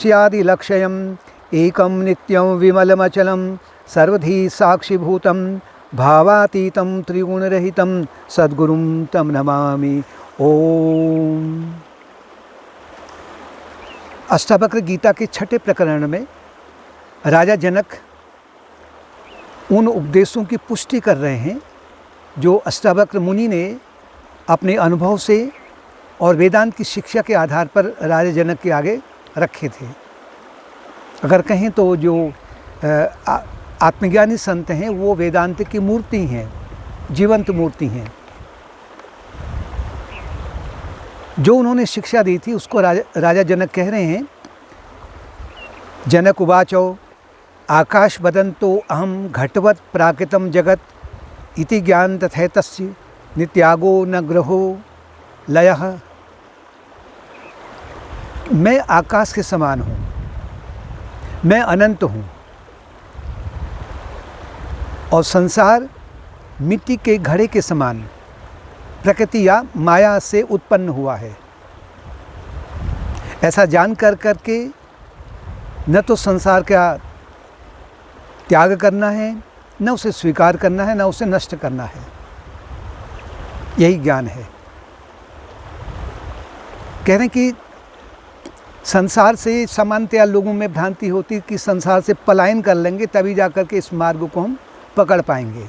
स्यादिलक्ष्यम् एकं नित्यं विमलमचलं सर्वधी साक्षिभूतं भावातीतं त्रिगुणरहितं सद्गुरुं तं नमामि। ओम। अष्टावक्र गीता के छठे प्रकरण में राजा जनक उन उपदेशों की पुष्टि कर रहे हैं जो अष्टावक्र मुनि ने अपने अनुभव से और वेदांत की शिक्षा के आधार पर राजा जनक के आगे रखे थे। अगर कहें तो जो आत्मज्ञानी संत हैं वो वेदांत की मूर्ति हैं, जीवंत मूर्ति हैं। जो उन्होंने शिक्षा दी थी उसको राजा जनक कह रहे हैं। जनक उवाचो आकाश वदन्तो अहम घटवत् प्राकृतं जगत इति ज्ञान तथैतस्य नित्यागो न ग्रहो लयः। मैं आकाश के समान हूँ, मैं अनंत हूँ और संसार मिट्टी के घड़े के समान प्रकृति या माया से उत्पन्न हुआ है। ऐसा जान करके न तो संसार का त्याग करना है, न उसे स्वीकार करना है, न उसे नष्ट करना है। यही ज्ञान है। कह रहे हैं कि संसार से सामान्यतया लोगों में भ्रांति होती है कि संसार से पलायन कर लेंगे तभी जाकर के इस मार्ग को हम पकड़ पाएंगे।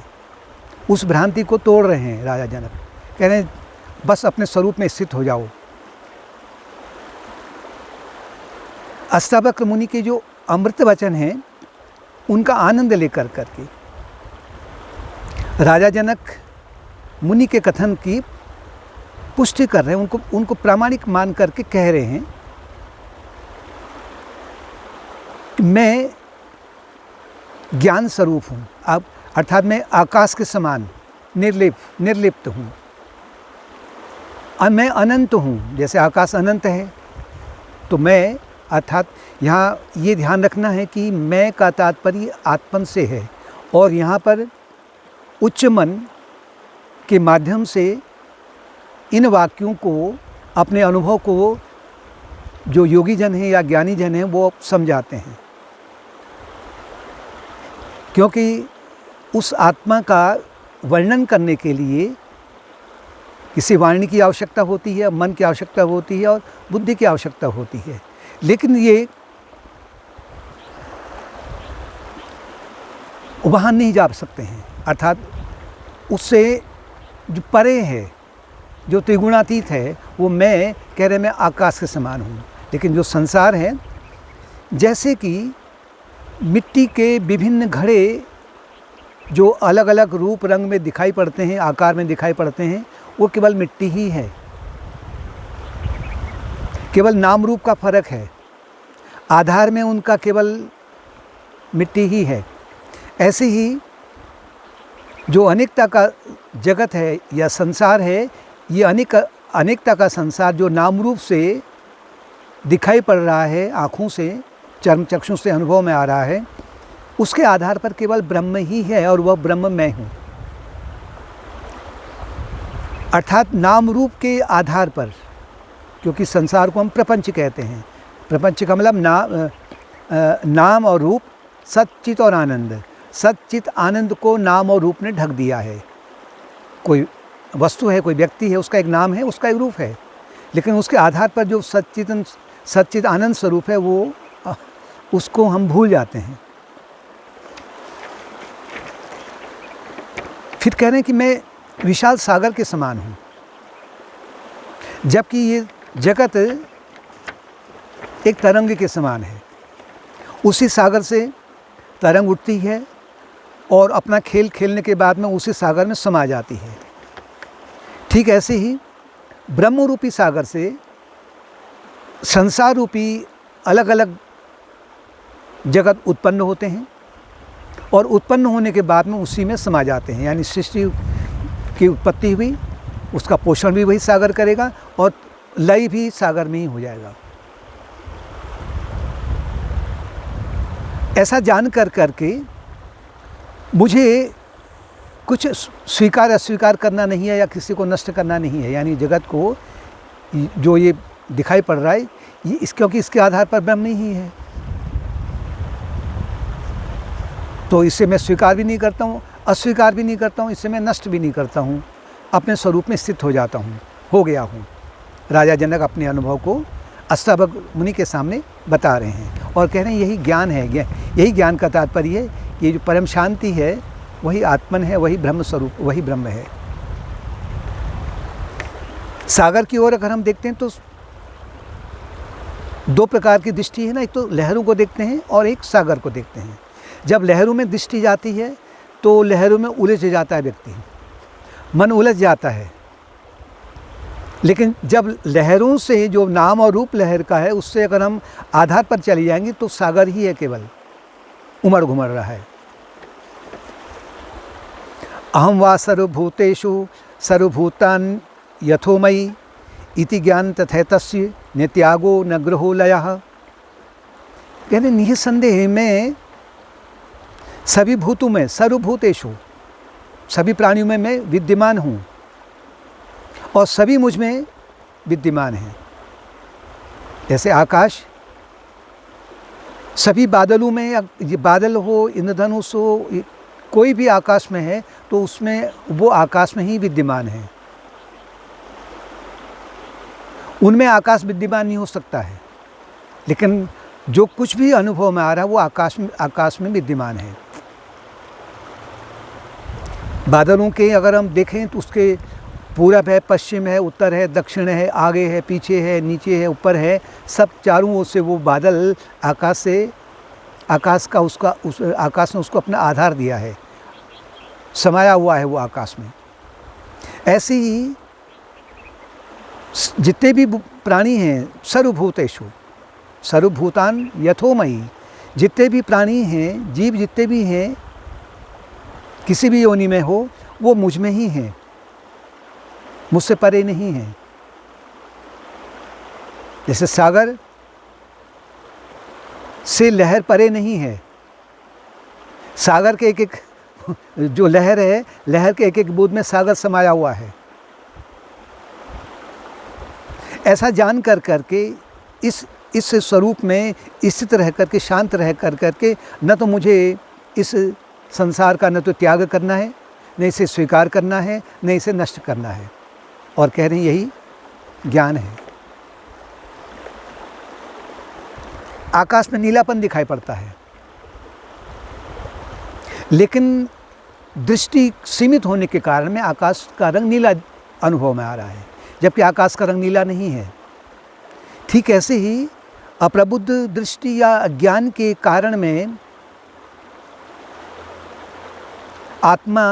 उस भ्रांति को तोड़ रहे हैं राजा जनक। कह रहे हैं बस अपने स्वरूप में स्थित हो जाओ। अष्टावक्र मुनि के जो अमृत वचन हैं उनका आनंद लेकर करके राजा जनक मुनि के कथन की पुष्टि कर रहे हैं, उनको प्रामाणिक मान करके कह रहे हैं कि मैं ज्ञान स्वरूप हूँ। अब अर्थात मैं आकाश के समान निर्लिप्त हूँ और मैं अनंत हूँ। जैसे आकाश अनंत है तो मैं, अर्थात यहाँ ये ध्यान रखना है कि मैं का तात्पर्य आत्मन से है और यहाँ पर उच्च मन के माध्यम से इन वाक्यों को, अपने अनुभव को जो योगी जन हैं या ज्ञानी जन हैं वो समझाते हैं। क्योंकि उस आत्मा का वर्णन करने के लिए किसी वाणी की आवश्यकता होती है, मन की आवश्यकता होती है और बुद्धि की आवश्यकता होती है। लेकिन ये वहाँ नहीं जा सकते हैं, अर्थात उससे जो परे है, जो त्रिगुणातीत है, वो मैं कह रहे मैं आकाश के समान हूँ। लेकिन जो संसार है, जैसे कि मिट्टी के विभिन्न घड़े जो अलग अलग रूप रंग में दिखाई पड़ते हैं, आकार में दिखाई पड़ते हैं, वो केवल मिट्टी ही है। केवल नाम रूप का फर्क है, आधार में उनका केवल मिट्टी ही है। ऐसे ही जो अनेकता का जगत है या संसार है, ये अनेकता का संसार जो नाम रूप से दिखाई पड़ रहा है, आँखों से, चर्म चक्षु से अनुभव में आ रहा है, उसके आधार पर केवल ब्रह्म ही है और वह ब्रह्म मैं हूँ। अर्थात नाम रूप के आधार पर, क्योंकि संसार को हम प्रपंच कहते हैं। प्रपंच का मतलब नाम और रूप, सच्चित और आनंद। सच्चित आनंद को नाम और रूप ने ढक दिया है। कोई वस्तु है, कोई व्यक्ति है, उसका एक नाम है, उसका एक रूप है, लेकिन उसके आधार पर जो सच्चित आनंद स्वरूप है वो उसको हम भूल जाते हैं। फिर कह रहे हैं कि मैं विशाल सागर के समान हूँ, जबकि ये जगत एक तरंग के समान है। उसी सागर से तरंग उठती है और अपना खेल खेलने के बाद में उसी सागर में समा जाती है। ठीक ऐसे ही ब्रह्म रूपी सागर से संसार रूपी अलग अलग जगत उत्पन्न होते हैं और उत्पन्न होने के बाद में उसी में समा जाते हैं। यानी सृष्टि की उत्पत्ति हुई, उसका पोषण भी वही सागर करेगा और लय भी सागर में ही हो जाएगा। ऐसा जान करके मुझे कुछ स्वीकार अस्वीकार करना नहीं है या किसी को नष्ट करना नहीं है। यानी जगत को जो ये दिखाई पड़ रहा है क्योंकि इसके आधार पर ब्रह्म ही है, तो इसे मैं स्वीकार भी नहीं करता हूँ, अस्वीकार भी नहीं करता हूँ, इसे मैं नष्ट भी नहीं करता हूँ, अपने स्वरूप में स्थित हो जाता हूँ, हो गया हूँ। राजा जनक अपने अनुभव को अष्टावक्र मुनि के सामने बता रहे हैं और कह रहे हैं यही ज्ञान है, यही ज्ञान का तात्पर्य है कि ये जो परम शांति है वही आत्मन है, वही ब्रह्म स्वरूप, वही ब्रह्म है। सागर की ओर अगर हम देखते हैं तो दो प्रकार की दृष्टि है ना, एक तो लहरों को देखते हैं और एक सागर को देखते हैं। जब लहरों में दृष्टि जाती है तो लहरों में उलझ जाता है व्यक्ति, मन उलझ जाता है। लेकिन जब लहरों से जो नाम और रूप लहर का है उससे अगर हम आधार पर चले जाएंगे तो सागर ही है, केवल उमड़ घुमड़ रहा है। अहम वा सर्वभूतेषु सर्वभूतान् यथोमयि इति ज्ञान तथैतस्य न त्यागो न ग्रहो लयः। कहते निःसंदेह में सभी भूतों में, सर्वभूतेषु सभी प्राणियों में मैं विद्यमान हूँ और सभी मुझ में विद्यमान हैं। जैसे आकाश, सभी बादलों में, ये बादल हो, इंद्रधनुष हो, कोई भी आकाश में है तो उसमें वो आकाश में ही विद्यमान है, उनमें आकाश विद्यमान नहीं हो सकता है। लेकिन जो कुछ भी अनुभव में आ रहा है वो आकाश में विद्यमान है। बादलों के अगर हम देखें तो उसके पूरब है, पश्चिम है, उत्तर है, दक्षिण है, आगे है, पीछे है, नीचे है, ऊपर है, सब चारों ओर से वो बादल आकाश ने उसको अपना आधार दिया है, समाया हुआ है वो आकाश में। ऐसे ही जितने भी प्राणी हैं, सर्वभूतेषु सर्वभूतान यथोमयि, जितने भी प्राणी हैं, जीव जितने भी हैं, किसी भी योनि में हो, वो मुझ में ही हैं, मुझसे परे नहीं हैं। जैसे सागर से लहर परे नहीं है, सागर के एक एक जो लहर है, लहर के एक एक बूंद में सागर समाया हुआ है। ऐसा जान कर करके इस स्वरूप में स्थित रह करके, शांत रह कर करके, न तो मुझे इस संसार का न तो त्याग करना है, न इसे स्वीकार करना है, न इसे नष्ट करना है। और कह रहे हैं यही ज्ञान है। आकाश में नीलापन दिखाई पड़ता है, लेकिन दृष्टि सीमित होने के कारण में आकाश का रंग नीला अनुभव में आ रहा है, जबकि आकाश का रंग नीला नहीं है। ठीक ऐसे ही अप्रबुद्ध दृष्टि या अज्ञान के कारण में आत्मा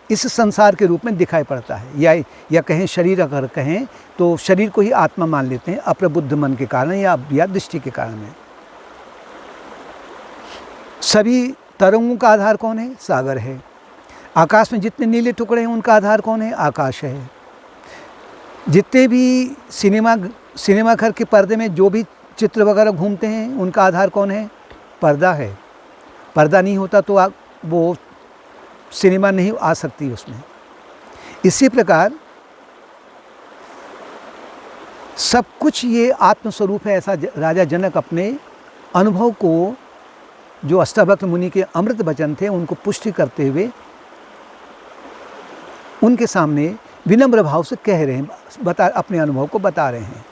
इस संसार के रूप में दिखाई पड़ता है, या कहें शरीर अगर कहें तो शरीर को ही आत्मा मान लेते हैं, अप्रबुद्ध मन के कारण या दृष्टि के कारण में। सभी तरंगों का आधार कौन है? सागर है। आकाश में जितने नीले टुकड़े हैं उनका आधार कौन है? आकाश है। जितने भी सिनेमा घर के पर्दे में जो भी चित्र वगैरह घूमते हैं उनका आधार कौन है? पर्दा है। पर्दा नहीं होता तो वो सिनेमा नहीं आ सकती उसमें। इसी प्रकार सब कुछ ये आत्मस्वरूप है, ऐसा राजा जनक अपने अनुभव को, जो अष्टावक्र मुनि के अमृत वचन थे, उनको पुष्टि करते हुए उनके सामने विनम्र भाव से कह रहे हैं, अपने अनुभव को बता रहे हैं।